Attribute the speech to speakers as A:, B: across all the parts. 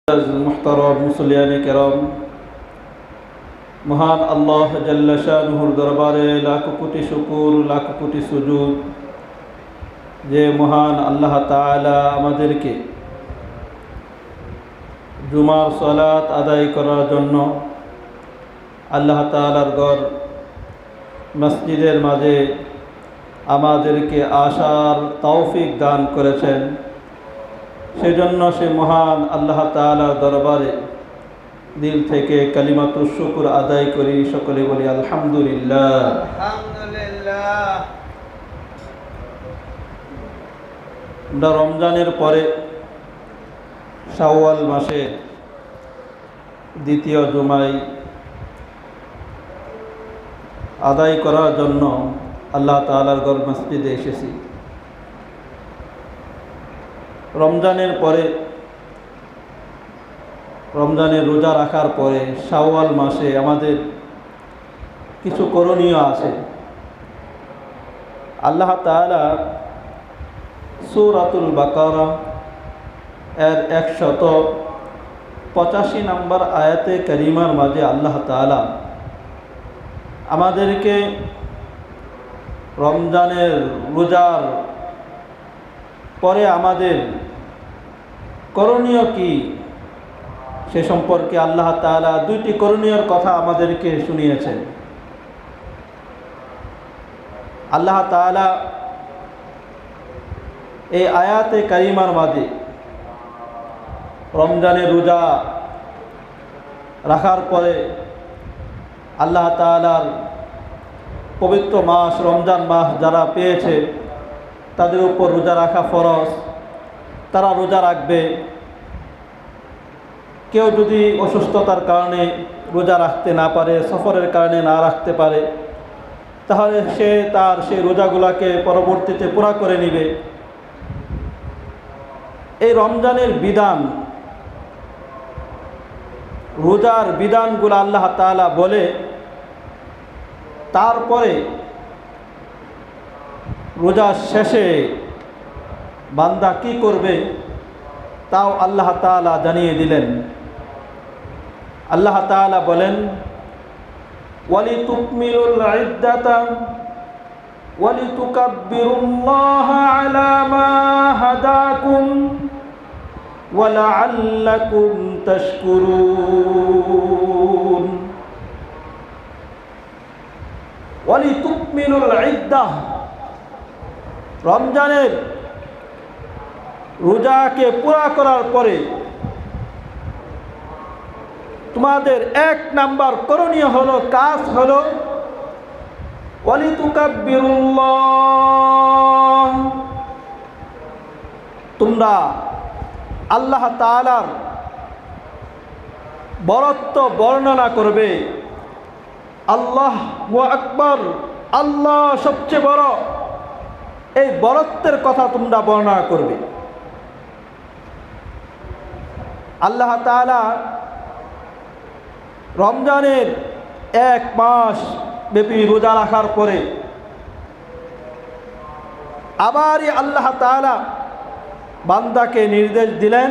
A: मुहतरम मुसलियान करम महान अल्लाह जल्ल शानुहुर दरबारे लाख कोटी शुकुर लाख कोटी सुजूद जे महान अल्लाह ताआला आमादेरके जुमार सलात आदाय करार जन्य अल्लाह ताआलार घर मस्जिदेर माझे आमादेरके आसार तौफिक दान करेছেন। সেজন্য সে মহান আল্লাহ তাআলার দরবারে দিল থেকে কালিমাতুশ শুকর আদায় করি, সকলে বলি আলহামদুলিল্লাহ।
B: আলহামদুলিল্লাহ।
A: আমরা রমজানের পরে শাওয়াল মাসে দ্বিতীয় জুমায় আদায় করার জন্য আল্লাহ তাআলার ঘর মসজিদে এসেছি। রমজানের পরে রমজানের রোজা রাখার পরে শাওয়াল মাসে আমাদের কিছু করণীয় আছে। আল্লাহ তাআলা সূরাতুল বাকারা এর 185 নম্বর আয়াতে কারিমার মাঝে আল্লাহ তাআলা আমাদেরকে রমজানের রোজার পরে আমাদের করণীয় কি সে সম্পর্কে আল্লাহ তাআলা দুইটি করণীয়র কথা আমাদেরকে শুনিয়েছেন। আল্লাহ তাআলা এই আয়াতে কারিমার মাঝে রমজানের রোজা রাখার পরে আল্লাহ তাআলার পবিত্র মাস রমজান মাস যারা পেয়েছে তাদের উপর রোজা রাখা ফরজ, তারা রোজা রাখবে। কেউ যদি অসুস্থতার কারণে রোজা রাখতে না পারে, সফরের কারণে না রাখতে পারে, তাহলে সে তার সেই রোজাগুলোকে পরবর্তীতে পুরা করে নেবে। এই রমজানের বিধান, রোজার বিধানগুলো আল্লাহ তাআলা বলে তারপরে রোজার শেষে বান্দা কি করবে তাও আল্লাহ তাআলা জানিয়ে দিলেন। আল্লাহ তাআলা বলেন, ওয়ালিতুকমিলুল ইদ্দাতা ওয়ালিতুকাব্বিরুল্লাহা আলা মা হাদাকুম ওয়া লাআল্লাকুম তাশকুরুন। ওয়ালিতুকমিলুল ইদ্দাহ, রমজানের রোজাকে পুরা করার পরে তোমাদের এক নাম্বার করণীয় হলো, কাজ হলো ওয়ালিতুকাব্বিরুল্লাহ, তোমরা আল্লাহ তাআলার বরত্ব বর্ণনা করবে। আল্লাহু আকবার, আল্লাহ সবচেয়ে বড়, এই বরত্বের কথা তোমরা বর্ণনা করবে। আল্লাহ তাআলা রমজানের এক মাস ব্যাপী রোজা রাখার পরে আবারই আল্লাহ তাআলা বান্দাকে নির্দেশ দিলেন,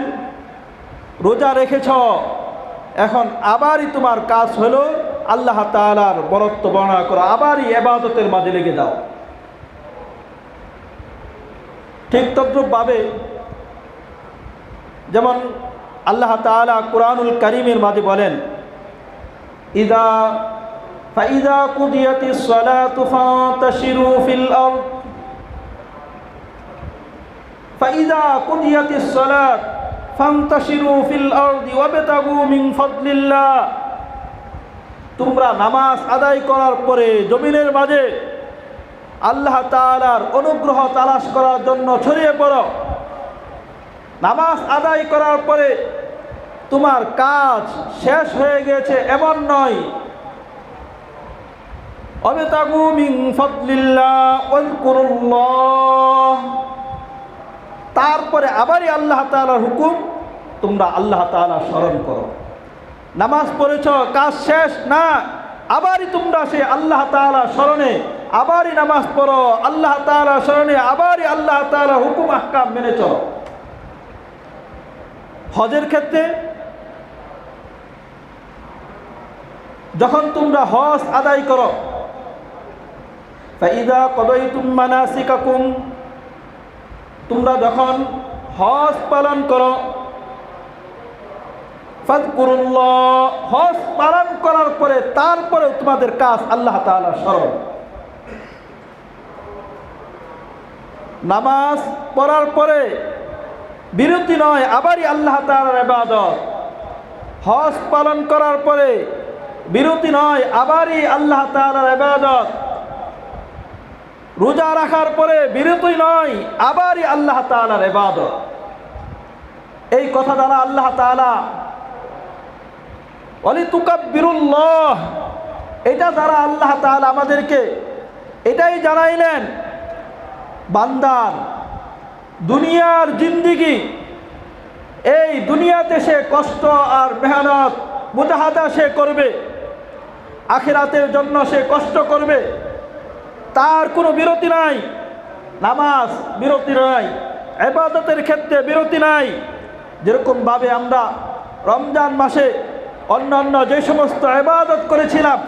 A: রোজা রেখেছ, এখন আবারই তোমার কাজ হলো আল্লাহ তাআলার বরত্ব বর্ণনা করো, আবারই ইবাদতের মাঝে লেগে যাও। ঠিক তদ্রূপভাবে যেমন আল্লাহ তাআলা কুরআনুল কারীমের মাঝে বলেন, ফাইযা কুদিয়াতিস সালাতু ফান্তাশিরু ফিল আরদ, ফাইযা কুদিয়াতিস সালাত ফান্তাশিরু ফিল আরদি ওয়াবতাগু মিন ফাদলিল্লাহ, তোমরা নামাজ আদায় করার পরে জমিনের মাঝে আল্লাহ তাআলার অনুগ্রহ তালাশ করার জন্য ছড়িয়ে পড়ো। নামাজ আদায় করার পরে তোমার কাজ শেষ হয়ে গেছে এমন নয়, ওয়াবতাগু মিন ফাদলিল্লাহ ওয়াযকুরুল্লাহ, তারপরে আবারই আল্লাহ তাআলার হুকুম, তোমরা আল্লাহ তাআলা স্মরণ করো। নামাজ পড়েছ, কাজ শেষ না, আবারই তোমরা সেই আল্লাহ তাআলা স্মরণে আবারই নামাজ পড়ো, আল্লাহ তাআলা স্মরণে আবারই আল্লাহ তাআলা হুকুম আহকাম মেনে চলো। হজের ক্ষেত্রে যখন তোমরা হজ আদায় করো, ফাইদা কদাইতুম মানাসিকাকুম, তোমরা যখন হজ পালন করো, ফাযকুরুল্লাহ, হজ পালন করার পরে তারপরে তোমাদের কাজ আল্লাহ তাআলা স্মরণ। নামাজ পড়ার পরে বিরতি নয়, আবারই আল্লাহ তাআলার ইবাদত। হজ পালন করার পরে বিরতি নয়, আবারই আল্লাহ তাআলার ইবাদত। রোজা রাখার পরে বিরতি নয়, আবারই আল্লাহ তাআলার ইবাদত। এই কথা দ্বারা আল্লাহ তাআলা ওয়ালিতুকাব্বিরুল্লাহ, এটা দ্বারা আল্লাহ তাআলা আমাদেরকে এটাই জানাইলেন, বান্দার দুনিয়ার জিন্দেগি, এই দুনিয়াতে সে কষ্ট আর মেহনত মুজাহাদা সে করবে, আখিরাতের জন্য সে কষ্ট করবে, তার কোনো বিরতি নাই। নামাজ বিরতি নাই, ইবাদতের ক্ষেত্রে বিরতি নাই। যেরকমভাবে আমরা রমজান মাসে অন্যান্য যে সমস্ত ইবাদত করেছিলাম,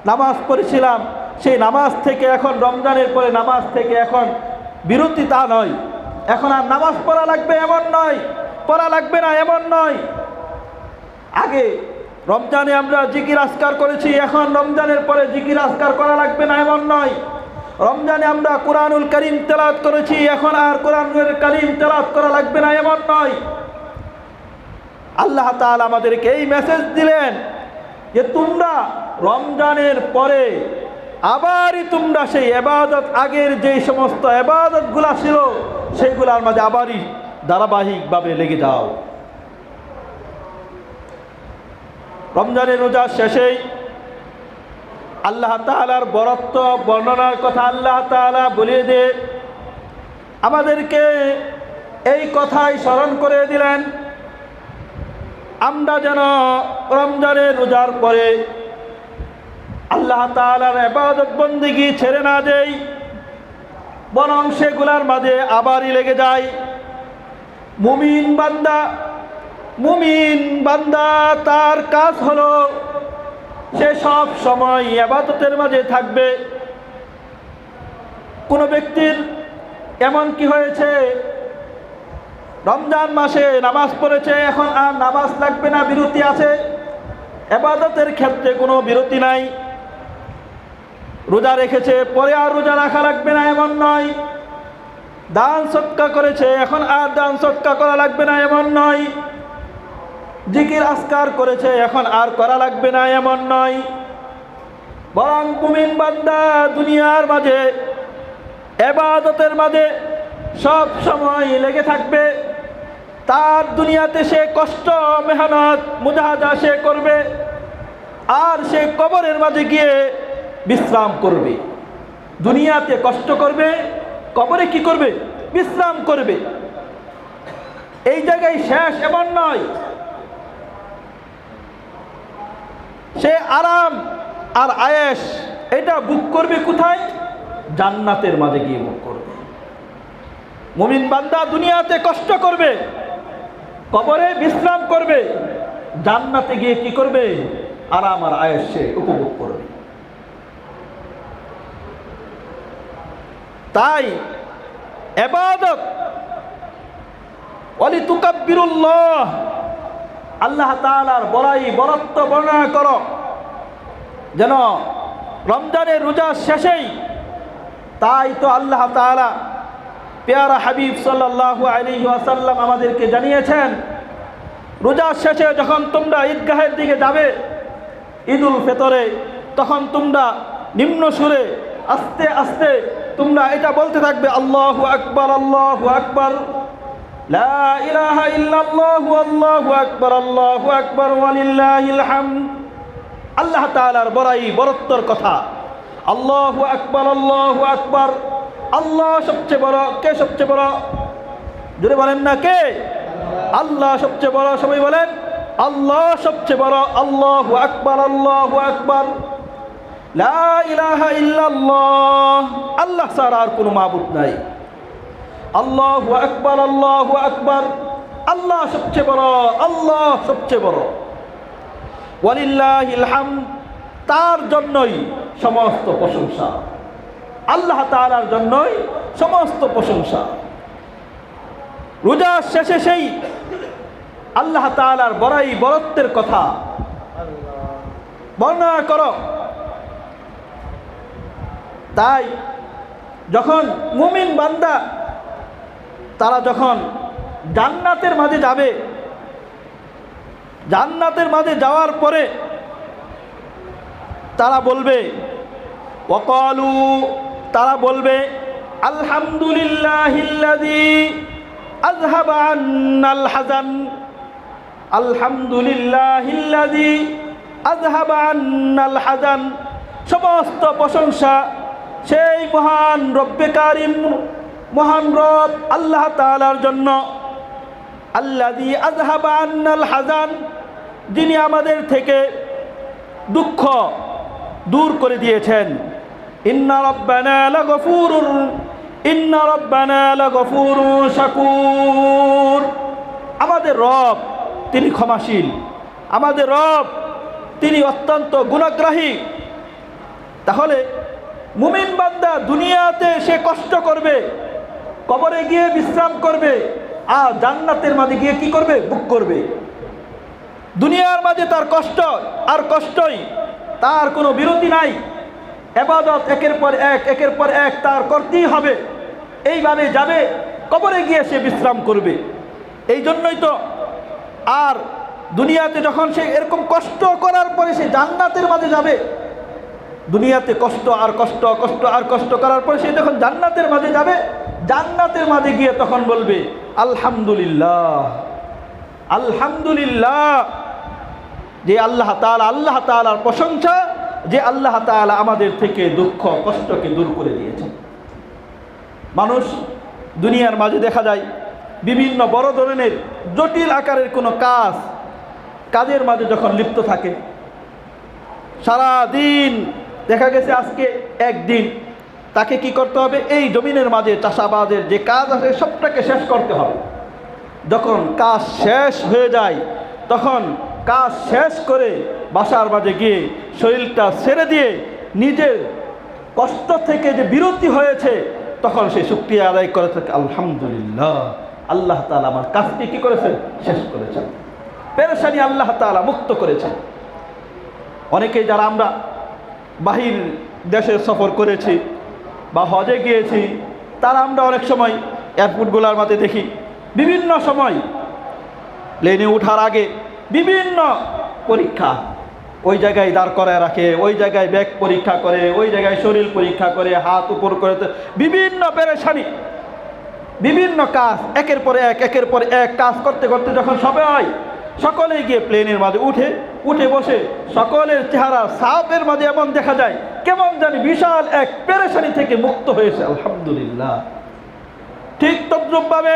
A: নামাজ পড়েছিলাম, সেই নামাজ থেকে এখন রমজানের পরে নামাজ থেকে এখন বিরতি তা নয়। এখন আর নামাজ পড়া লাগবে এমন নয়, পড়া লাগবে না এমন নয়। আগে রমজানে আমরা জিকির আজকার করেছি, এখন রমজানের পরে জিকির আজকার করা লাগবে না এমন নয়। রমজানে আমরা কোরআনুল কারীম তেলাওয়াত করেছি, এখন আর কোরআনুল কারীম তেলাওয়াত করা লাগবে না এমন নয়। আল্লাহ তাআলা আমাদেরকে এই মেসেজ দিলেন যে তোমরা রমজানের পরে আবারই তোমরা সেই ইবাদত, আগের যে সমস্ত ইবাদতগুলো ছিল সেইগুলোর মাঝে আবারই ধারাবাহিকভাবে লেগে যাও। রমজানের রোজার শেষেই আল্লাহ তাআলার বরত্ব বর্ণনার কথা আল্লাহ তাআলা বলে দিয়ে আমাদেরকে এই কথাই স্মরণ করে দিলেন, আমরা যেন রমজানের রোজার পরে আল্লাহ তাআলার ইবাদত বন্দেগী ছেড়ে না দেই, বরং সেগুলার মাঝে আবারই লেগে যায়। মুমিন বান্দা তার কাজ হলো সে সব সময় ইবাদতের মাঝে থাকবে। কোনো ব্যক্তির এমন কি হয়েছে, রমজান মাসে নামাজ পড়েছে, এখন আর নামাজ লাগবে না, বিরতি আছে, ইবাদতের ক্ষেত্রে কোনো বিরতি নাই। রোজা রেখেছে, পরে আর রোজা রাখা লাগবে না এমন নয়। দান সদকা করেছে, এখন আর দান সদকা করা লাগবে না এমন নয়। জিকির আজকার করেছে, এখন আর করা লাগবে না এমন নয়। বরং মুমিন বান্দা দুনিয়ার মাঝে ইবাদতের মাঝে সব সময় লেগে থাকবে। তার দুনিয়াতে সে কষ্ট মেহনত মুজাহাদা সে করবে, আর সে কবরের মাঝে গিয়ে বিশ্রাম করবে। দুনিয়াতে কষ্ট করবে, কবরে কি করবে? বিশ্রাম করবে। এই জায়গায় শেষ এমন নয়, সে আরাম আর আয়েশ এটা বুক করবে কোথায়? জান্নাতের মাঝে গিয়ে বুক করবে। মুমিন বান্দা দুনিয়াতে কষ্ট করবে, কবরে বিশ্রাম করবে, জান্নাতে গিয়ে কি করবে? আরাম আর আয়েশ সে উপভোগ করবে। তাই ইবাদত ওয়ালিতুকাব্বিরুল্লাহ, আল্লাহ তাআলার বরত্ব বর্ণনা করো, যেন রমজানের রোজার শেষেই। তাই তো আল্লাহ তাআলা পেয়ারা হাবিব সাল্লাল্লাহু আলাইহি ওয়াসাল্লাম আমাদেরকে জানিয়েছেন, রোজার শেষে যখন তোমরা ঈদগাহের দিকে যাবে ঈদুল ফিতরে, তখন তোমরা নিম্ন সুরে আস্তে আস্তে তোমরা এটা বলতে থাকবে, আল্লাহু আকবার, আল্লাহু আকবার, লা ইলাহা ইল্লাল্লাহু, আল্লাহু আকবার, আল্লাহু আকবার, ওয়ালিল্লাহিল হামদ। আল্লাহ তাআলার বরত্বর কথা, আল্লাহু আকবার, আল্লাহু আকবার। আল্লাহ সবচেয়ে বড়। কে সবচেয়ে বড়? জোরে বলেন না, কে? আল্লাহ সবচেয়ে বড়। সবাই বলেন, আল্লাহ সবচেয়ে বড়। আল্লাহু আকবার, আল্লাহু আকবার, লা ইলাহা ইল্লাল্লাহ, আল্লাহ ছাড়া আর কোনো মাবুদ নাই। আল্লাহু আকবার, আল্লাহু আকবার, আল্লাহ সবচেয়ে বড়, আল্লাহ সবচেয়ে বড়। ওয়ালিল্লাহিল হামদ, তার জন্যই সমস্ত প্রশংসা, আল্লাহ তাআলার জন্যই সমস্ত প্রশংসা। রোজার শেষে সেই আল্লাহ তাআলার বড়াই বরত্বের কথা বর্ণনা করো। তাই যখন মুমিন বান্দা তারা যখন জান্নাতের মাঝে যাবে, জান্নাতের মাঝে যাওয়ার পরে তারা বলবে ওয়াকালু, তারা বলবে আলহামদুলিল্লাহিল্লাযী আযহাবা আন্নাল হাযান, আলহামদুলিল্লাহিল্লাযী আযহাবা আন্নাল হাযান। সমস্ত প্রশংসা সেই মহান রব্বে কারিম, মহান রব আল্লাহ তাআলার জন্য। আল্লাযী আযহাবা আন্নাল হাযান, যিনি আমাদের থেকে দুঃখ দূর করে দিয়েছেন। ইন্না রাব্বানা লাগফুরুর, ইন্না রাব্বানা লাগফুরুন শাকুর। আমাদের রব তিনি ক্ষমাশীল, আমাদের রব তিনি অত্যন্ত গুণাগ্রাহী। তাহলে মুমিন বান্দা দুনিয়াতে সে কষ্ট করবে, কবরে গিয়ে বিশ্রাম করবে, আর জান্নাতের মাঝে গিয়ে কি করবে? ভোগ করবে। দুনিয়ার মাঝে তার কষ্ট আর কষ্টই, তার কোনো বিরতি নাই। ইবাদত একের পর এক, একের পর এক তার করতেই হবে। এইভাবে যাবে, কবরে গিয়ে সে বিশ্রাম করবে। এই জন্যই তো আর দুনিয়াতে যখন সে এরকম কষ্ট করার পরে সে জান্নাতের মাঝে যাবে, দুনিয়াতে কষ্ট আর কষ্ট, কষ্ট আর কষ্ট করার পরে সে যখন জান্নাতের মাঝে যাবে, জান্নাতের মাঝে গিয়ে তখন বলবে আলহামদুলিল্লাহ, আলহামদুলিল্লাহ। যে আল্লাহ তাআলার প্রশংসা, যে আল্লাহ তাআলা আমাদের থেকে দুঃখ কষ্টকে দূর করে দিয়েছেন। মানুষ দুনিয়ার মাঝে দেখা যায় বিভিন্ন বড় ধরনের জটিল আকারের কোনো কাজের মাঝে যখন লিপ্ত থাকে, সারা দিন দেখা গেছে আজকে একদিন তাকে কি করতে হবে? এই জমিনের মাঝে চাষাবাদের যে কাজ আছে সবটাকে শেষ করতে হবে। যখন কাজ শেষ হয়ে যায়, তখন কাজ শেষ করে বাসার মাঝে গিয়ে শরীরটা ছেড়ে দিয়ে নিজের কষ্ট থেকে যে বিরতি হয়েছে, তখন সে শুকরিয়া আদায় করে থাকে, আলহামদুলিল্লাহ, আল্লাহ তাআলা আমার কাজটি কি করেছেন? শেষ করেছেন। পেরেশানি আল্লাহ তাআলা মুক্ত করেছেন। অনেকেই যারা আমরা বাহির দেশে সফর করেছি বা হজে গিয়েছি, তারা আমরা অনেক সময় এয়ারপোর্টগুলোর মাঝে দেখি বিভিন্ন সময় প্লেনে ওঠার আগে বিভিন্ন পরীক্ষা, ওই জায়গায় দাঁড় করায় রাখে, ওই জায়গায় ব্যাগ পরীক্ষা করে, ওই জায়গায় শরীর পরীক্ষা করে, হাত উপর করে, বিভিন্ন পেরেশানি, বিভিন্ন কাজ একের পর এক, একের পর এক কাজ করতে করতে যখন সবাই সকলেই গিয়ে প্লেনের মাঝে উঠে বসে, সকলের চেহারা সাফের মাঝে এমন দেখা যায় কেমন জানি বিশাল এক পেরেশানি থেকে মুক্ত হয়েছে, আলহামদুলিল্লাহ। ঠিক তদ্রূপভাবে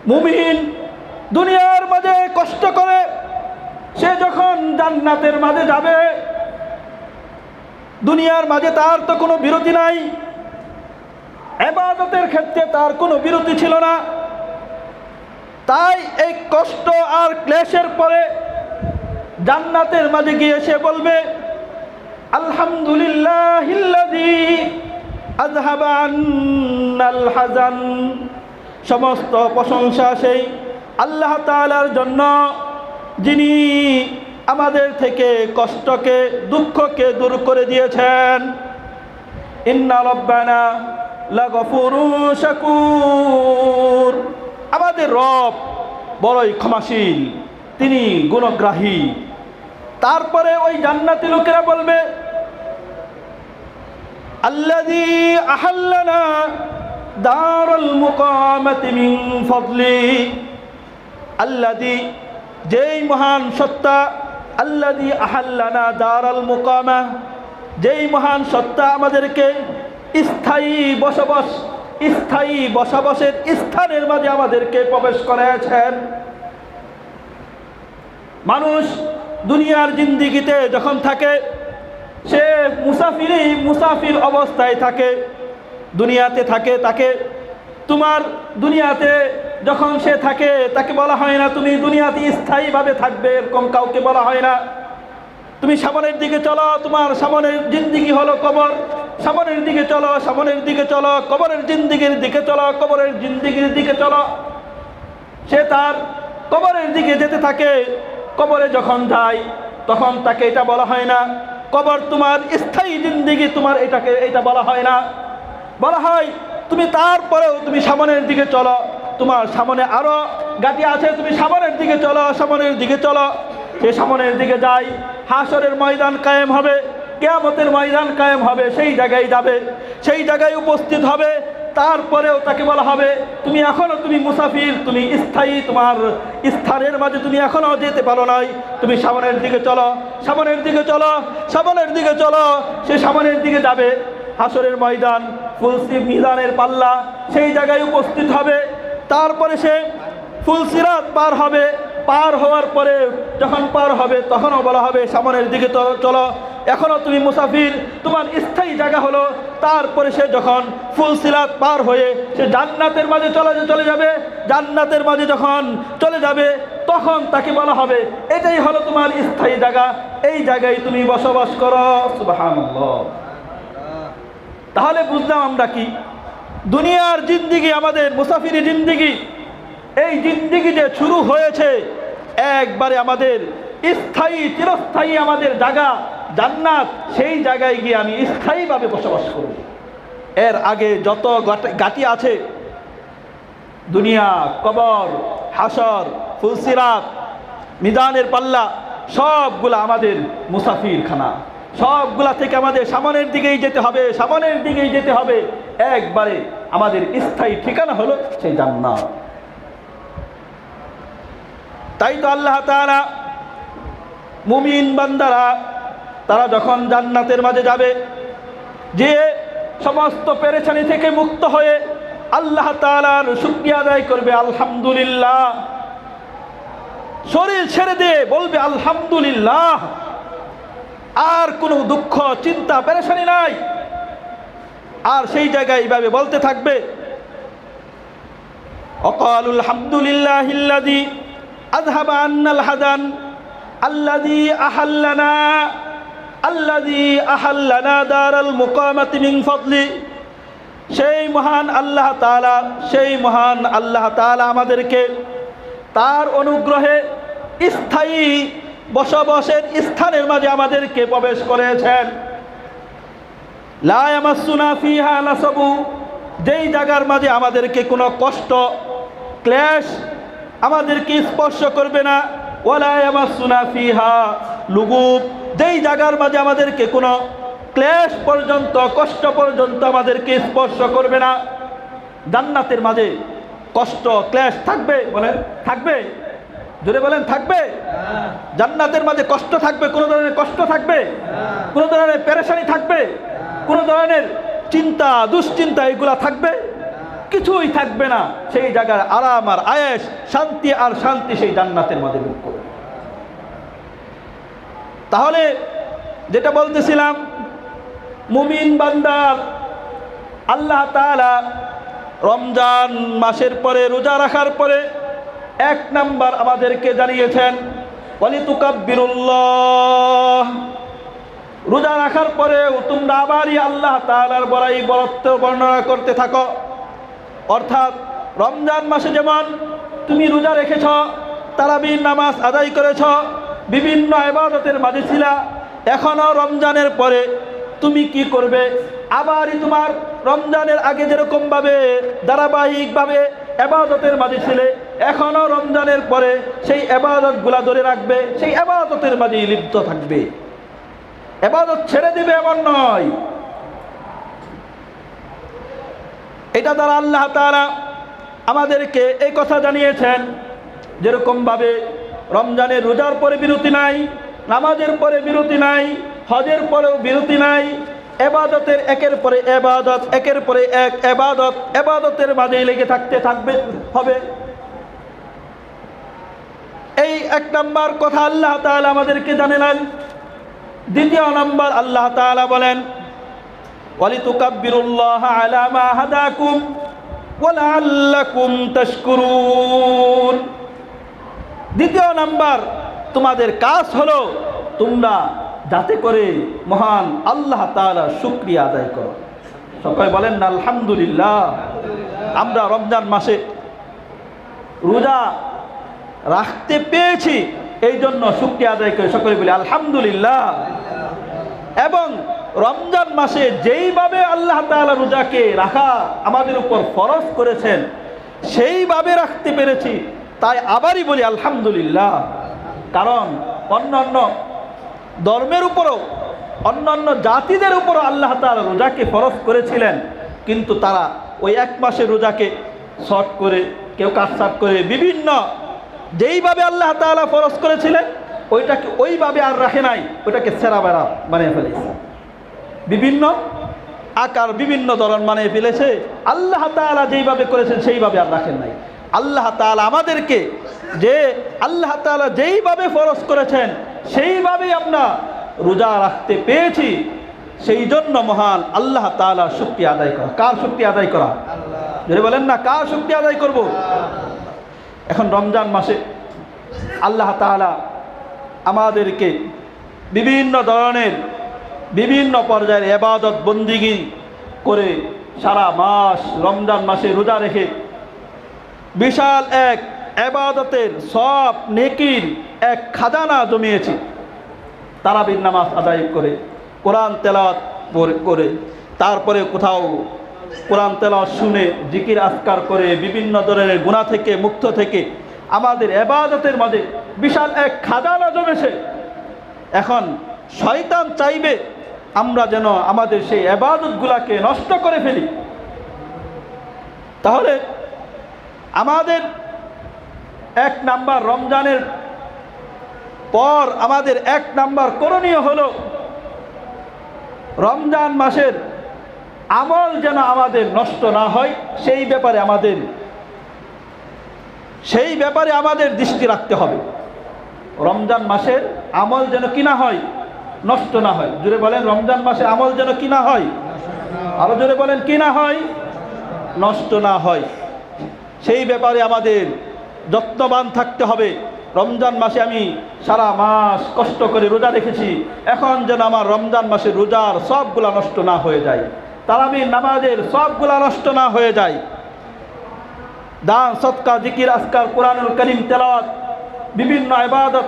A: মুমিন দুনিয়ার মাঝে কষ্ট করে সে যখন জান্নাতের মাঝে যাবে, দুনিয়ার মাঝে তার তো কোনো বিরতি নাই, ইবাদতের ক্ষেত্রে তার কোনো বিরতি ছিল না। তাই এই কষ্ট আর ক্লেশের পরে জান্নাতের মাঝে গিয়ে সে বলবে আলহামদুলিল্লাহিল্লাযী আযহাবা আন্নাল হাযান। সমস্ত প্রশংসা সেই আল্লাহ তাআলার জন্য, যিনি আমাদের থেকে কষ্টকে দুঃখকে দূর করে দিয়েছেন। ইন্না রাব্বানা লাগফুরুন শাকুর। আমাদের রব বড়ই ক্ষমাশীল, তিনি গুণগ্রাহী। তারপরে ওই জান্নাতি লোকেরা বলবে আল্লাযী আহাল্লানা দারুল মুকামাতি মিন ফাদলি। আল্লাযী, যেই মহান সত্তা, আল্লাযী আহাল্লানা দারুল মুকামা, যেই মহান সত্তা আমাদেরকে স্থায়ী বসবাসের স্থানের মাঝে আমাদেরকে প্রবেশ করাইছেন। মানুষ দুনিয়ার জিন্দিগিতে যখন থাকে, সে মুসাফির অবস্থায় থাকে, দুনিয়াতে থাকে। তাকে তোমার দুনিয়াতে যখন সে থাকে, তাকে বলা হয় না তুমি দুনিয়াতে স্থায়ীভাবে থাকবে, এরকম কাউকে বলা হয় না। তুমি সামনের দিকে চলো, তোমার সামনের জিন্দিগি হলো কবর। সামনের দিকে চলো, সামনের দিকে চলো, কবরের জিন্দিগির দিকে চলো, কবরের জিন্দিগির দিকে চলো। সে তার কবরের দিকে যেতে থাকে। কবরে যখন যায় তখন তাকে এটা বলা হয় না কবর তোমার স্থায়ী জিন্দিগি, তোমার এটা বলা হয় না। বলা হয় তুমি তারপরেও তুমি সামনের দিকে চলো, তোমার সামনে আরো গাটি আছে, তুমি সামনের দিকে চলো, সামনের দিকে চলো। সে সামনের দিকে যায়, হাসরের ময়দান কায়েম হবে, কিয়ামতের ময়দান কায়েম হবে, সেই জায়গায় যাবে, সেই জায়গায় উপস্থিত হবে। তারপরেও তাকে বলা হবে তুমি এখনো তুমি মুসাফির, তুমি স্থায়ী, তোমার স্থানের মাঝে তুমি এখনো যেতে পারো নাই, তুমি সামনের দিকে চলো, সামনের দিকে চলো, সামনের দিকে চলো। সে সামনের দিকে যাবে, হাসরের ময়দান, ফুলসিরাত মিজানের পাল্লা, সেই জায়গায় উপস্থিত হবে। তারপরে সে ফুলসিরাত পার হবে। পার হওয়ার পরে যখন পার হবে তখনও বলা হবে সামনের দিকে চলো, এখনো তুমি মুসাফির, তোমার স্থায়ী জায়গা হলো। তারপরে সে যখন ফুলসিরাত পার হয়ে সে জান্নাতের মাঝে চলে যাবে, জান্নাতের মাঝে যখন চলে যাবে তখন তাকে বলা হবে এটাই হলো তোমার স্থায়ী জায়গা, এই জায়গায় তুমি বসবাস করো। সুবহানাল্লাহ। তাহলে বুঝলাম আমরা কি দুনিয়ার জিন্দিগি, আমাদের মুসাফিরি জিন্দিগি, এই জিন্দিগি যে শুরু হয়েছে একবারে আমাদের স্থায়ী চিরস্থায়ী আমাদের জায়গা জান্নাত, সেই জায়গায় গিয়ে আমি স্থায়ীভাবে বসবাস করব। এর আগে যত গাটি আছে, দুনিয়া, কবর, হাসর, ফুলসিরাত, মিজানের পাল্লা, সবগুলা আমাদের মুসাফিরখানা। সবগুলা থেকে আমাদের সামনের দিকেই যেতে হবে, সামনের দিকেই যেতে হবে। একবারে আমাদের স্থায়ী ঠিকানা হলো সেই জান্নাত। তাই তো আল্লাহ তাআলা মুমিন বান্দারা তারা যখন জান্নাতের মাঝে যাবে, যে সমস্ত পেরেশানি থেকে মুক্ত হয়ে আল্লাহ তাআলার শুকরিয়া আদায় করবে, আলহামদুলিল্লাহ, শরীর ছেড়ে দিয়ে বলবে আলহামদুলিল্লাহ, আর কোনো দুঃখ চিন্তা পেরেশানি নাই। আর সেই জায়গায় এইভাবে বলতে থাকবে ওয়াকালুল হামদুলিল্লাহিল্লাযী আযহাবা আন্নাল হাযান আল্লাযী আহাল্লানা দারাল মুকামাতি মিন ফাদলি। সেই মহান আল্লাহ তাআলা আমাদেরকে তার অনুগ্রহে স্থায়ী বসবাসের স্থানের মাঝে আমাদেরকে প্রবেশ করেছেন। লা ইয়ামাসসুনা ফিহা নাসাবু, যেই জায়গার মাঝে আমাদেরকে কোনো কষ্ট ক্লেশ আমাদেরকে স্পর্শ করবে না। ওয়ালা ইয়ামাসসুনা ফিহা লুগুব, যেই জায়গার মাঝে আমাদেরকে কোনো ক্লেশ পর্যন্ত কষ্ট পর্যন্ত আমাদেরকে স্পর্শ করবে না। জান্নাতের মাঝে কষ্ট ক্লেশ থাকবে, বলেন থাকবে, জোরে বলেন থাকবে। জান্নাতের মাঝে কষ্ট থাকবে, কোনো ধরনের কষ্ট থাকবে, কোনো ধরনের পেরেশানি থাকবে, কোনো ধরনের চিন্তা দুশ্চিন্তা এগুলা থাকবে, কিছুই থাকবে না। সেই জায়গার আরাম আর আয়েশ, শান্তি আর শান্তি সেই জান্নাতের মাঝে ভোগ করবে। তাহলে যেটা বলতেছিলাম, মুমিন বান্দার আল্লাহ তাআলা রমজান মাসের পরে রোজা রাখার পরে এক নাম্বার আমাদেরকে জানিয়েছেন ওয়ালিতুকাব্বিরুল্লাহ। রোজা রাখার পরেও তোমরা আবারই আল্লাহ তাআলার বরত্ব বর্ণনা করতে থাকো। অর্থাৎ রমজান মাসে যেমন তুমি রোজা রেখেছ, তারাবির নামাজ আদায় করেছ, বিভিন্ন ইবাদতের মাঝে ছিলা, এখনও রমজানের পরে তুমি কি করবে? আবারই তোমার রমজানের আগে যেরকমভাবে ধারাবাহিকভাবে ইবাদতের মাঝে ছিলে, এখনও রমজানের পরে সেই ইবাদতগুলা ধরে রাখবে, সেই ইবাদতের মাঝেই লিপ্ত থাকবে। ইবাদত ছেড়ে দিবে এমন নয়। এটা দ্বারা আল্লাহ তাআলা আমাদেরকে এই কথা জানিয়েছেন, যেরকমভাবে রমজানের রোজার পরে বিরতি নাই, নামাজের পরে বিরতি নাই, হজের পরেও বিরতি নাই, ইবাদতের একের পরে ইবাদত, একের পরে এক ইবাদত, ইবাদতের মাঝেই লেগে থাকতে হবে। এই এক নাম্বার কথা আল্লাহ তাআলা আমাদেরকে জানালেন। দ্বিতীয় নাম্বার আল্লাহ তাআলা বলেন ওয়ালিতুকাব্বিরুল্লাহ আলা মা হাদাকুম ওয়া লাআল্লাকুম তাশকুরুন। দ্বিতীয় নাম্বার তোমাদের কাজ হলো তোমরা যাতে করে মহান আল্লাহ তাআলার শুকরিয়া আদায় করো। সকলে বলেন না আলহামদুলিল্লাহ। আমরা রমজান মাসে রোজা রাখতে পেয়েছি, এই জন্য শুকরিয়া আদায় করে সকলে বলি আলহামদুলিল্লাহ। এবং রমজান মাসে যেইভাবে আল্লাহ তাআলা রোজাকে রাখা আমাদের উপর ফরজ করেছেন সেইভাবে রাখতে পেরেছি, তাই আবারই বলি আলহামদুলিল্লাহ। কারণ অন্যান্য ধর্মের উপরও অন্যান্য জাতিদের উপরও আল্লাহ তাআলা রোজাকে ফরজ করেছিলেন, কিন্তু তারা ওই এক মাসের রোজাকে শর্ট করে, কেউ কাটছাট করে, বিভিন্ন যেইভাবে আল্লাহ তাআলা ফরজ করেছিলেন ওইটাকে ওইভাবে আর রাখে নাই, ওইটাকে সেরা বেড়া বানিয়ে ফেলেছে, বিভিন্ন আকার বিভিন্ন ধরন বানিয়ে ফেলেছে। আল্লাহ তাআলা যেইভাবে করেছেন সেইভাবে আর রাখেন নাই। আল্লাহ তাআলা আমাদেরকে আল্লাহ তাআলা যেইভাবে ফরজ করেছেন সেইভাবেই আমরা রোজা রাখতে পেয়েছি, সেই জন্য মহান আল্লাহ তাআলা শুকরিয়া আদায় করা। কার শুকরিয়া আদায় করা? যদি বলেন না কার শুকরিয়া আদায় করব? এখন রমজান মাসে আল্লাহ তাআলা আমাদেরকে বিভিন্ন ধরনের বিভিন্ন পর্যায়ের ইবাদত বন্দিগি করে সারা মাস রমজান মাসে রোজা রেখে বিশাল এক ইবাদতের সব নেকির এক খাজানা জমিয়েছি। তারাবির নামাজ আদায় করে, কোরআন তেলাওয়াত করে, তারপরে কোথাও কোরআন তেলাওয়াত শুনে জিকির আজকার করে বিভিন্ন ধরনের গুনাহ থেকে মুক্ত থেকে আমাদের ইবাদতের মাঝে বিশাল এক খাজানা জমেছে। এখন শয়তান চাইবে আমরা যেন আমাদের সেই ইবাদতগুলোকে নষ্ট করে ফেলি। তাহলে আমাদের এক নাম্বার রমজানের পর আমাদের এক নাম্বার করণীয় হলো রমজান মাসের আমল যেন আমাদের নষ্ট না হয় সেই ব্যাপারে আমাদের দৃষ্টি রাখতে হবে। রমজান মাসের আমল যেন কি না হয়, নষ্ট না হয়। জোরে বলেন রমজান মাসে আমল যেন কি না হয়, আরো জোরে বলেন কি না হয়, নষ্ট না হয়। সেই ব্যাপারে আমাদের যত্নবান থাকতে হবে। রমজান মাসে আমি সারা মাস কষ্ট করে রোজা রেখেছি, এখন যেন আমার রমজান মাসের রোজার সবগুলা নষ্ট না হয়ে যায়, তারাবির নামাজের সবগুলা নষ্ট না হয়ে যায়, দান সদকা জিকির আজকার কোরআনুল কারীম তেলাওয়াত বিভিন্ন ইবাদত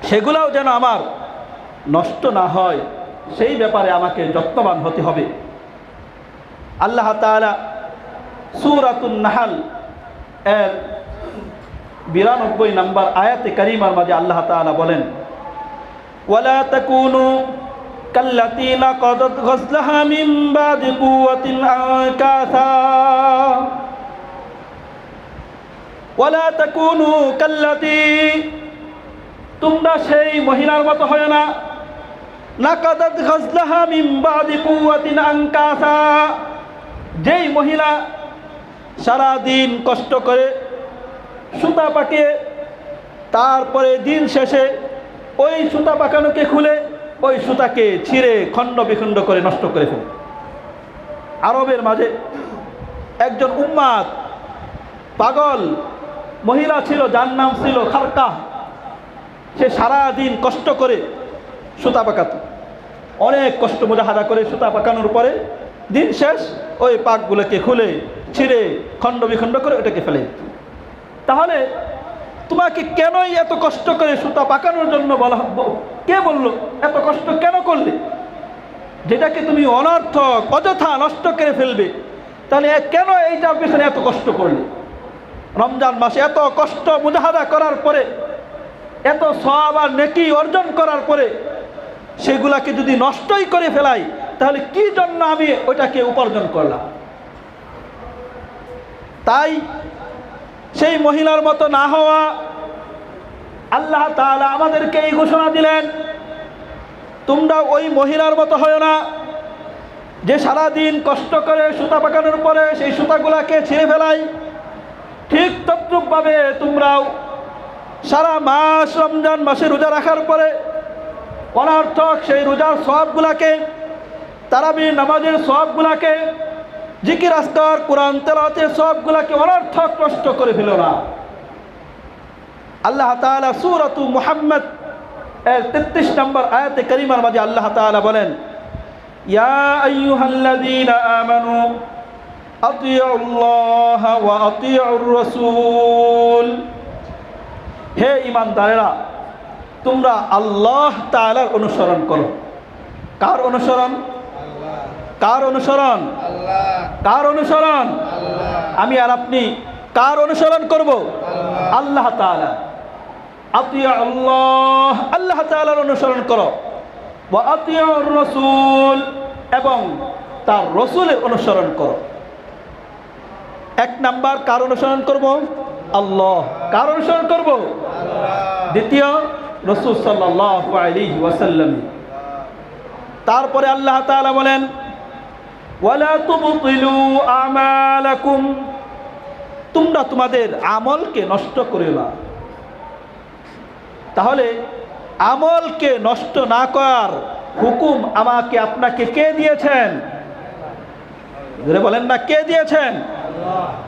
A: সেগুলাও যেন আমার নষ্ট না হয়, সেই ব্যাপারে আমাকে যত্নবান হতে হবে। আল্লাহ তাআলা সূরাতুন নাহল এর 92 নম্বর আয়াতে কারিমার মাঝে আল্লাহ তাআলা বলেন, ওয়ালা তাকুনু কাল্লাতী নাকাদাত গজলাহা মিন বাদি কুওয়াতিন আনকাসা, ওয়ালা তাকুনু কাল্লাতী, তোমরা সেই মহিলার মতো হয় না, নাকাদাত গজলাহা মিন বাদি কুওয়াতিন আনকাসা, যেই মহিলা সারা দিন কষ্ট করে সুতা পাকিয়ে তারপরে দিন শেষে ওই সুতা পাকানোকে খুলে ওই সুতাকে ছিঁড়ে খণ্ড বিখণ্ড করে নষ্ট করে ফেলে। আরবের মাঝে একজন উম্মাদ পাগল মহিলা ছিল, যার নাম ছিল খারকা। সে সারা দিন কষ্ট করে সুতা পাকাত, অনেক কষ্ট মুজাহাদা করে সুতা পাকানোর পরে দিন শেষ ওই পাকগুলোকে খুলে ছিঁড়ে খণ্ড বিখণ্ড করে ওটাকে ফেলে। তাহলে তোমাকে কেনই এত কষ্ট করে সুতা পাকানোর জন্য বলা, কে বললো এত কষ্ট কেন করলে? যেটাকে তুমি অনর্থক অযথা নষ্ট করে ফেলবে, তাহলে কেন এইটার পেছনে এত কষ্ট করলে? রমজান মাসে এত কষ্ট মুজাহাদা করার পরে, এত সওয়াব আর নেকি অর্জন করার পরে সেগুলাকে যদি নষ্টই করে ফেলাই, তাহলে কি জন্য আমি ওইটাকে উপার্জন করলাম? তাই সেই মহিলার মতো না হওয়া, আল্লাহ তাআলা আমাদেরকে এই ঘোষণা দিলেন, তোমরা ওই মহিলার মতো হয় না যে সারাদিন কষ্ট করে সুতা পাকানোর পরে সেই সুতাগুলাকে ছিঁড়ে ফেলাই। ঠিক তদ্রূপভাবে তোমরাও সারা মাস রমজান মাসে রোজা রাখার পরে অনর্থক সেই রোজার সওয়াবগুলাকে, তারাবির নামাজের সওয়াবগুলাকে, জিকির আজকার কোরআন তেলাওয়াতের সওয়াবগুলাকে অনর্থক নষ্ট করে ফেলো না। আল্লাহ তাআলা সূরাতু মুহাম্মদ এর 33 নম্বর আয়াতে কারিমার মাঝে আল্লাহ তাআলা বলেন, ইয়া আইয়ুহাল্লাযীনা আমানু আতিউল্লাহ ওয়া আতিউর রাসূল। হে ঈমানদারেরা, তোমরা আল্লাহ তাআলার অনুসরণ করো। কার অনুসরণ? কার অনুসরণ? কার অনুসরণ? আমি আর আপনি কার অনুসরণ করব? আল্লাহ তাআলা। আতিউল্লাহ, আল্লাহ তাআলার অনুসরণ করো। ওয়া আতিউর রাসূল, এবং তার রাসূলের অনুসরণ করো। এক নাম্বার কার অনুসরণ করব? আল্লাহ। কার অনুসরণ করব? দ্বিতীয় রাসূল সাল্লাল্লাহু আলাইহি ওয়াসাল্লাম। তারপরে আল্লাহ তাআলা বলেন, ওয়ালা তুবতিলু আমালাকুম, তোমরা তোমাদের আমলকে নষ্ট করিও না। তাহলে আমলকে নষ্ট না করার হুকুম আমাকে আপনাকে কে দিয়েছেন? জোরে বলেন না, কে দিয়েছেন?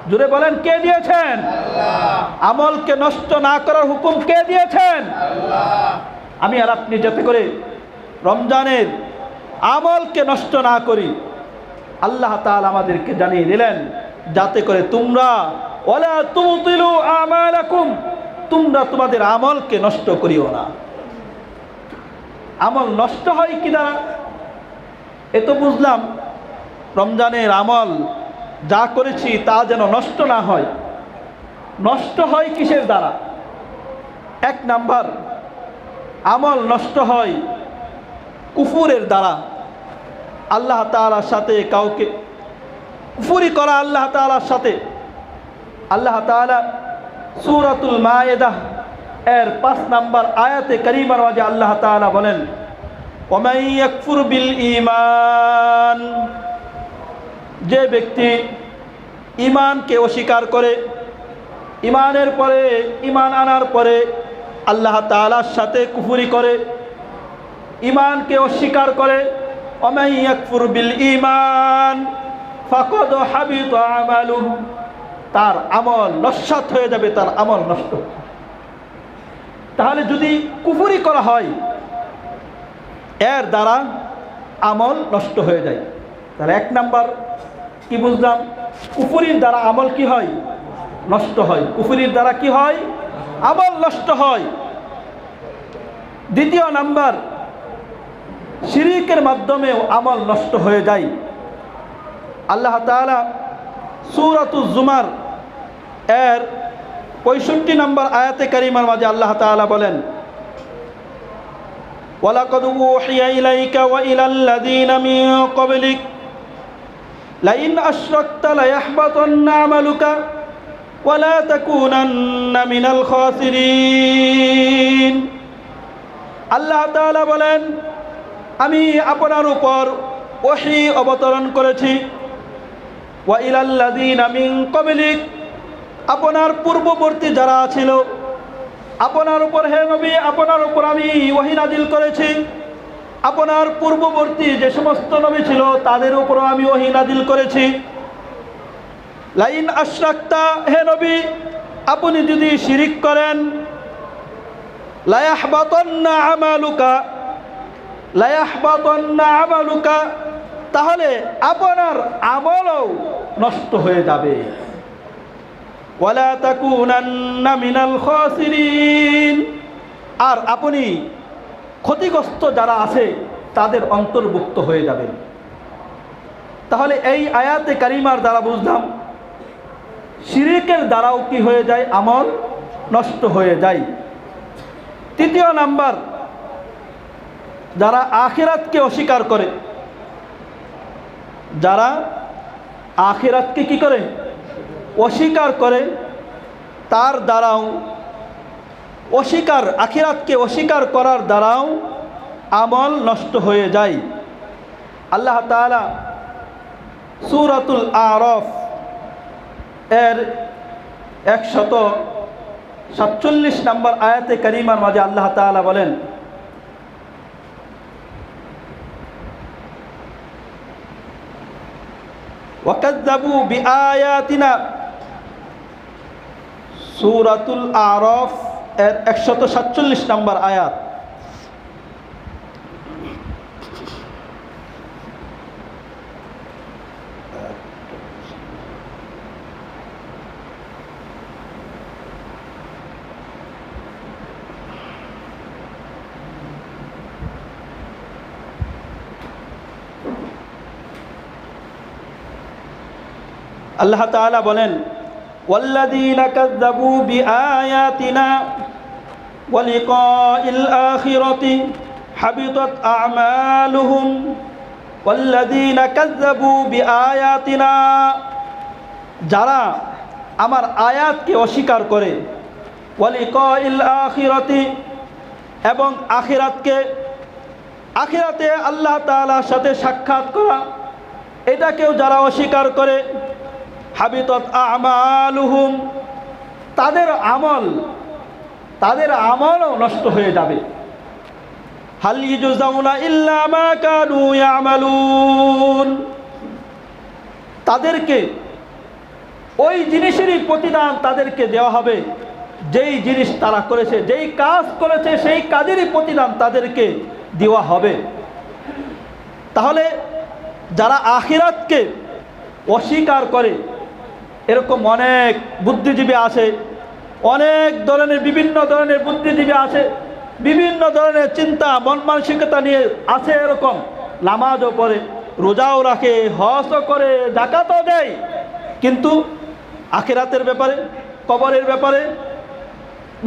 A: জোরে বলেন, কে দিয়েছেন? আমলকে নষ্ট না করার হুকুম কে দিয়েছেন? আমি আর আপনি যাতে করে রমজানের আমলকে নষ্ট না করি, আল্লাহ তাআলা আমাদেরকে জানিয়ে দিলেন, যাতে করে তোমরা ওয়ালা তুবতিলু আমালাকুম, তোমরা তোমাদের আমলকে নষ্ট করিও না। আমল নষ্ট হয় কি দ্বারা? এ তো বুঝলাম রমজানের আমল যা করেছি তা যেন নষ্ট না হয়। নষ্ট হয় কিসের দ্বারা? এক নাম্বার, আমল নষ্ট হয় কুফুরের দ্বারা। আল্লাহ তাআলার সাথে কাউকে কুফরি করা, আল্লাহ তাআলার সাথে। আল্লাহ তাআলা সূরাতুল মায়েদা এর 5 নম্বর আয়াতে কারিমার মাঝে আল্লাহ তাআলা বলেন, ওয়ামান ইয়াকফুর বিল ঈমান, যে ব্যক্তি ঈমানকে অস্বীকার করে, ঈমানের পরে ঈমান আনার পরে আল্লাহ তাআলার সাথে কুফরি করে, ঈমানকে অস্বীকার করে, ওয়ামান ইয়াকফুর বিল ঈমান ফাকাদ হাবিতা আমালুহু, তার আমল নস্যাৎ হয়ে যাবে, তার আমল নষ্ট। তাহলে যদি কুফরি করা হয়, এর দ্বারা আমল নষ্ট হয়ে যায়। তাহলে এক নাম্বার কি বুঝলাম? কুফরির দ্বারা আমল কি হয়? নষ্ট হয়। কুফরির দ্বারা কি হয়? আমল নষ্ট হয়। দ্বিতীয় নাম্বার, শিরকের মাধ্যমেও আমল নষ্ট হয়ে যায়। আল্লাহ তাআলা সূরাতুজ জুমার এর 65 নম্বর আয়াতে কারিমার মাঝে আল্লাহ তাআলা বলেন, ওয়ালাকাদ উহিয়া ইলাইকা ওয়া ইলাল্লাযীনা মিন ক্বাবলিক লাইন আশরাকতা লায়াহবাতান্না আমালুকা ওয়া লা তাকুনান্না মিনাল খাসিরিন। আল্লাহ তাআলা বলেন, আমি আপনার উপর ওহী অবতরণ করেছি, ওয়া ইলাল্লাযীনা মিন ক্বাবলিক, আপনার পূর্ববর্তী যারা ছিল, আপনার উপর হে নবী, আপনার উপর আমি ওহী নাজিল করেছি। আপনার পূর্ববর্তী যে সমস্ত নবী ছিল তাদের উপরও আমি ওহী নাজিল করেছি। লাইন আশরাকতা, হে নবী, আপনি যদি শিরিক করেন, লায়াহবাতান্না আমালুকা, লায়াহবাতান্না আমালুকা, তাহলে আপনার আমলও নষ্ট হয়ে যাবে। ওয়ালা তাকুনান্না মিনাল খাসিরিন, আর আপনি ক্ষতিগ্রস্ত যারা আছে তাদের অন্তর্ভুক্ত হয়ে যাবেন। তাহলে এই আয়াতে কারিমার দ্বারা বুঝলাম শিরকের দ্বারাও কি হয়ে যায়? আমল নষ্ট হয়ে যায়। তৃতীয় নাম্বার, যারা আখিরাতকে অস্বীকার করে, যারা আখিরাতকে কি করে? অস্বীকার করে, তার দ্বারাও আখিরাতকে অস্বীকার করার দ্বারাও আমল নষ্ট হয়ে যায়। আল্লাহ তাআলা সূরাতুল আরাফ এর 147 নম্বর আয়াতে কারিমার মাঝে আল্লাহ তাআলা বলেন, ওয়াকাযযাবু বিআয়াতিনা, সূরাতুল আরাফ এর 147 নম্বর আয়াত। আল্লাহ তাআলা বলেন, ওয়াল্লাযীনা কাযযাবু বিআয়াতিনা ওয়া লিকাইল আখিরাতি হাবিতাত আ'মালুহুম ওয়াল্লাযীনা কাযযাবু বিআয়াতিনা, যারা আমার আয়াতকে অস্বীকার করে, ওয়া লিকাইল আখিরাতি, এবং আখিরাতে আল্লাহ তাআলার সাথে সাক্ষাৎ করা, এটাকেও যারা অস্বীকার করে, হাবিতাত আ'মালুহুম, তাদের আমলও নষ্ট হয়ে যাবে। হাল ইউজাউনা ইল্লা মা কানু ইয়ামালুন, তাদেরকে ওই জিনিসেরই প্রতিদান তাদেরকে দেওয়া হবে যেই জিনিস তারা করেছে, যেই কাজ করেছে সেই কাজেরই প্রতিদান তাদেরকে দেওয়া হবে। তাহলে যারা আখিরাতকে অস্বীকার করে, এরকম অনেক বুদ্ধিজীবী আছে, বিভিন্ন ধরনের বুদ্ধিজীবী আছে, বিভিন্ন ধরনের চিন্তা মন মানসিকতা নিয়ে আছে, এরকম নামাজও পড়ে, রোজাও রাখে, হজও করে, যাকাতও দেয়, কিন্তু আখিরাতের ব্যাপারে, কবরের ব্যাপারে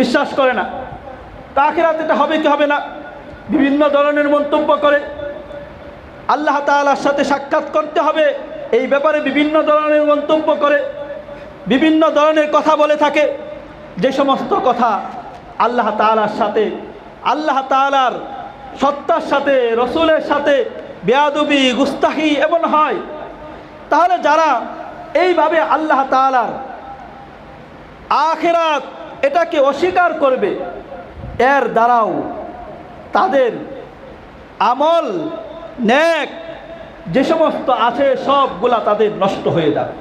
A: বিশ্বাস করে না। তা আখিরাত এটা হবে কি হবে না, বিভিন্ন ধরনের মন্তব্য করে। আল্লাহ তাআলার সাথে সাক্ষাৎ করতে হবে এই ব্যাপারে বিভিন্ন ধরনের মন্তব্য করে, বিভিন্ন ধরনের কথা বলে থাকে, যে সমস্ত কথা আল্লাহ তাআলার সাথে, আল্লাহ তাআলার সত্তার সাথে, রসুলের সাথে বেয়াদবি, গুস্তাখি এমন হয়। তাহলে যারা এইভাবে আল্লাহ তাআলার আখিরাত এটাকে অস্বীকার করবে, এর দ্বারাও তাদের আমল নেক যে সমস্ত আছে সবগুলা তাদের নষ্ট হয়ে যাবে।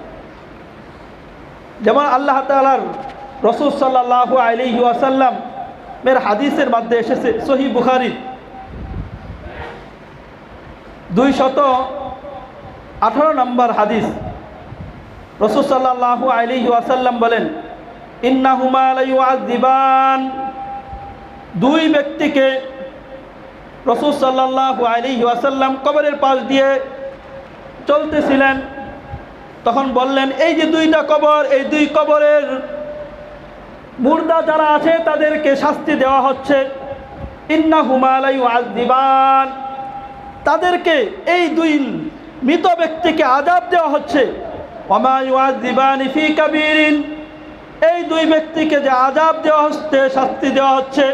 A: যেমন আল্লাহ তাআলার রাসূল সাল্লাল্লাহু আলাইহি ওয়াসাল্লাম এর হাদিসের মধ্যে এসেছে, সহিহ বুখারী 218 নম্বর হাদিস, রাসূল সাল্লাল্লাহু আলাইহি ওয়াসাল্লাম বলেন, ইন্নাহুমা লা ইউআযিবান, দুই ব্যক্তিকে রাসূল সাল্লাল্লাহু আলাইহি ওয়াসাল্লাম কবরের পাশ দিয়ে চলতেছিলেন, তখন বললেন, এই যে দুইটা কবর, এই দুই কবরের মুর্দা যারা আছে তাদেরকে শাস্তি দেওয়া হচ্ছে। ইন্নাহুমা লা ইউআযিবান, তাদেরকে, এই দুই মৃত ব্যক্তিকে আযাব দেওয়া হচ্ছে। ওয়ামা ইউআযিবানি ফি কাবীরিন, এই দুই ব্যক্তিকে যে আযাব দেওয়া হচ্ছে, শাস্তি দেওয়া হচ্ছে,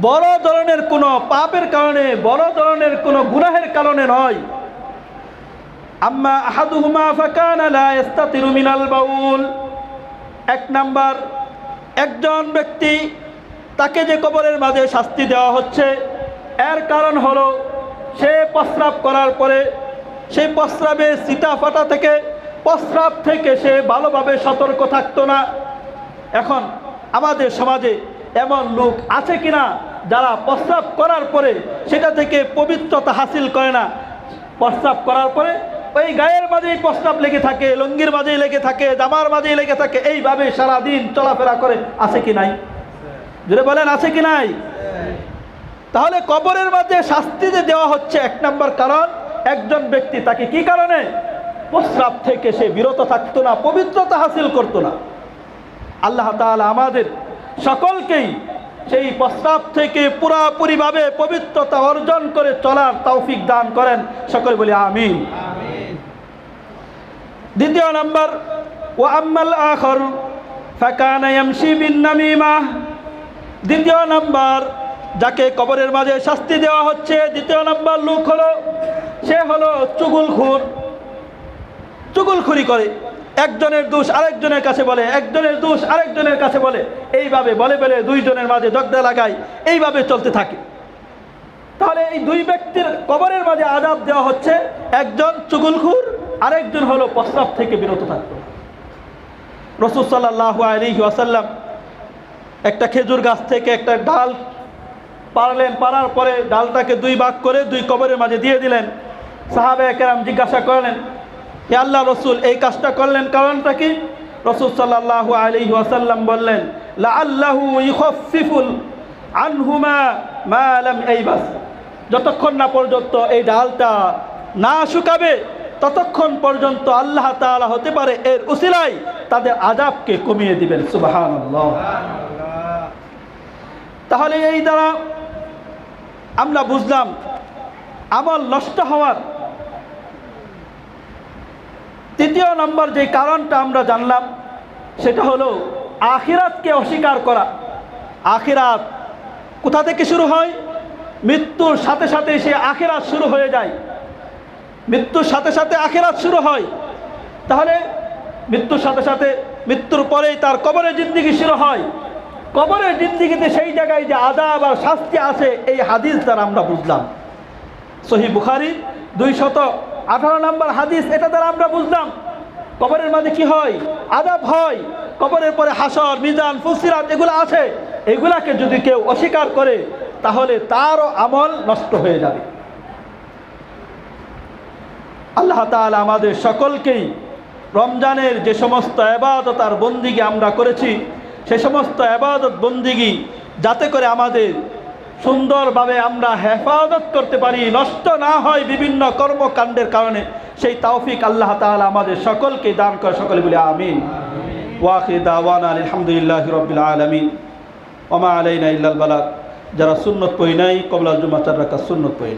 A: বড় ধরনের কোনো পাপের কারণে, বড় ধরনের কোনো গুনাহের কারণে নয়। আম্মা আহাদুহুমা ফাকানা লা ইস্তাতিরু মিনাল বাউল, এক নাম্বার, একজন ব্যক্তি তাকে যে কবরের মাঝে শাস্তি দেওয়া হচ্ছে, এর কারণ হলো সে প্রস্রাব করার পরে সেই প্রস্রাবের ছিটা ফাটা থেকে, প্রস্রাব থেকে সে ভালোভাবে সতর্ক থাকতো না। এখন আমাদের সমাজে এমন লোক আছে কিনা যারা প্রস্রাব করার পরে সেটা থেকে পবিত্রতা হাসিল করে না, প্রস্রাব করার পরে ওই গায়ের মাঝেই প্রস্রাব লেগে থাকে, লুঙ্গির মাঝেই লেগে থাকে, জামার মাঝেই লেগে থাকে, এইভাবে সারাদিন চলাফেরা করে, আছে কি নাই? জোরে বলেন, আছে কি নাই? তাহলে কবরের মাঝে শাস্তি যে দেওয়া হচ্ছে, এক নম্বর কারণ, একজন ব্যক্তি তাকে কি কারণে? প্রস্রাব থেকে সে বিরত থাকতো না, পবিত্রতা হাসিল করতো না। আল্লাহ তাআলা আমাদের সকলকেই সেই প্রস্রাব থেকে পুরাপুরিভাবে পবিত্রতা অর্জন করে চলার তৌফিক দান করেন, সকলে বলি আমিন। দ্বিতীয় নাম্বার, ওয়া আম্মাল আখর ফাকানা ইয়ামশি বিন নামিমাহ, দ্বিতীয় নাম্বার যাকে কবরের মাঝে শাস্তি দেওয়া হচ্ছে, দ্বিতীয় নাম্বার লোক হলো, সে হলো চুগলখোর, চুগলখুরি করে, একজনের দোষ আরেকজনের কাছে বলে, একজনের দোষ আরেকজনের কাছে বলে, এইভাবে বলে বলে দুইজনের মাঝে ঝগড়া লাগায়, এইভাবে চলতে থাকে। তাহলে এই দুই ব্যক্তির কবরের মাঝে আযাব দেওয়া হচ্ছে, একজন চুগলখোর, আরেকজন হলো প্রস্রাব থেকে বিরত থাকত। রাসূল সাল্লাল্লাহু আলাইহি ওয়াসাল্লাম একটা খেজুর গাছ থেকে একটা ডাল পারলেন, পারার পরে ডালটাকে দুই ভাগ করে দুই কবরের মাঝে দিয়ে দিলেন। সাহাবায়ে কেরাম জিজ্ঞাসা করলেন, হে আল্লাহ রসুল, এই কাজটা করলেন কারণটা কি? রাসূল সাল্লাল্লাহু আলাইহি ওয়াসাল্লাম বললেন, লাআল্লাহু ইখাফফিফুল আনহুমা মা লাম ইয়াইবাস, যতক্ষণ না পর্যন্ত এই ডালটা না শুকাবে ততক্ষণ পর্যন্ত আল্লাহ তাআলা হতে পারে এর উসিলায় তাদের আযাবকে কমিয়ে দিবেন। সুবহানাল্লাহ। তাহলে এই দ্বারা আমরা বুঝলাম আমল নষ্ট হওয়ার তৃতীয় নম্বর যে কারণটা আমরা জানলাম সেটা হলো আখিরাতকে অস্বীকার করা। আখিরাত কোথা থেকে শুরু হয়? মৃত্যুর সাথে সাথে সে আখিরাত শুরু হয়ে যায়। মৃত্যুর সাথে সাথে আখিরাত শুরু হয়। তাহলে মৃত্যুর সাথে সাথে মৃত্যুর পরেই তার কবরের জিন্দেগি শুরু হয়। কবরের জিন্দেগিতে সেই জায়গায় যে আযাব আর শাস্তি আছে এই হাদিস দ্বারা আমরা বুঝলাম। সহিহ বুখারী 218 নম্বর হাদিস, এটা দ্বারা আমরা বুঝলাম কবরের মাঝে কি হয়? আযাব হয়। কবরের পরে হাসর, মিজান, ফুসিরাত এগুলো আছে। এগুলাকে যদি কেউ অস্বীকার করে তাহলে তারও আমল নষ্ট হয়ে যাবে। আল্লাহ তাআলা আমাদের সকলকেই রমজানের যে সমস্ত ইবাদত আর বন্দিগি আমরা করেছি সে সমস্ত ইবাদত বন্দিগি যাতে করে আমাদের সুন্দরভাবে আমরা হেফাজত করতে পারি, নষ্ট না হয় বিভিন্ন কর্মকাণ্ডের কারণে, সেই তৌফিক আল্লাহ তাআলা আমাদের সকলকে দান করে। সকলে বলি আমিন। ওয়া আখির দাওয়ানা আলহামদুলিল্লাহি রাব্বিল আলামিন ওয়া মা আলাইনা ইল্লাল বালাগ। যারা সুন্নত পড়ি নাই কবলা জুমা 4 রাকাত সুন্নত পড়ি।